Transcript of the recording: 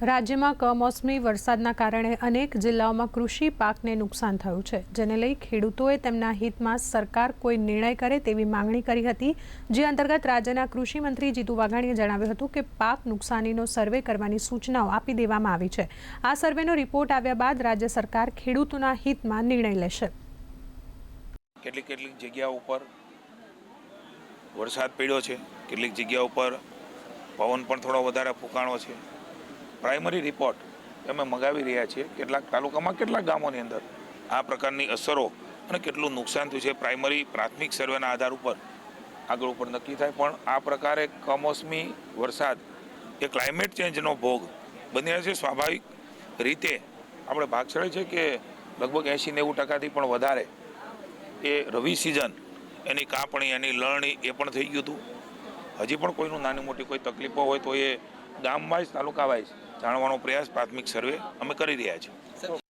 રાજ્યમાં કમોસમી વરસાદના કારણે અનેક જિલ્લાઓમાં કૃષિ પાકને નુકસાન થયું છે, જેને લઈ ખેડૂતોએ તેમના હિતમાં સરકાર કોઈ નિર્ણય કરે તેવી માંગણી કરી હતી, જે અંતર્ગત રાજ્યના કૃષિ મંત્રી જીતુ વાઘાણીએ જણાવ્યું હતું કે પાક નુકસાનીનો સર્વે કરવાની સૂચનાઓ આપી દેવામાં આવી છે। આ સર્વેનો રિપોર્ટ આવ્યા બાદ રાજ્ય સરકાર ખેડૂતોના હિતમાં નિર્ણય લેશે। કેટલીક જગ્યાઓ ઉપર વરસાદ પડ્યો છે, કેટલીક જગ્યાઓ પર પવન પણ થોડો વધારે ફૂંકાણો છે। પ્રાઇમરી રિપોર્ટ અમે મંગાવી રહ્યા છીએ। કેટલાક તાલુકામાં કેટલાક ગામોની અંદર આ પ્રકારની અસરો અને કેટલું નુકસાન થયું છે પ્રાઇમરી પ્રાથમિક સર્વેના આધાર ઉપર આગળ ઉપર નક્કી થાય। પણ આ પ્રકારે કમોસમી વરસાદ એ ક્લાઇમેટ ચેન્જનો ભોગ બની રહ્યો છે। સ્વાભાવિક રીતે આપણે ભાગ ચડે છે કે લગભગ 80-90% પણ વધારે એ રવિ સિઝન એની કાપણી એની લણણી એ પણ થઈ ગયું હતું। હજી પણ કોઈનું નાની મોટી કોઈ તકલીફો હોય તો એ ગામ વાઇઝ તાલુકા વાઇઝ જાણવાનો પ્રયાસ પ્રાથમિક સર્વે અમે કરી રહ્યા છીએ।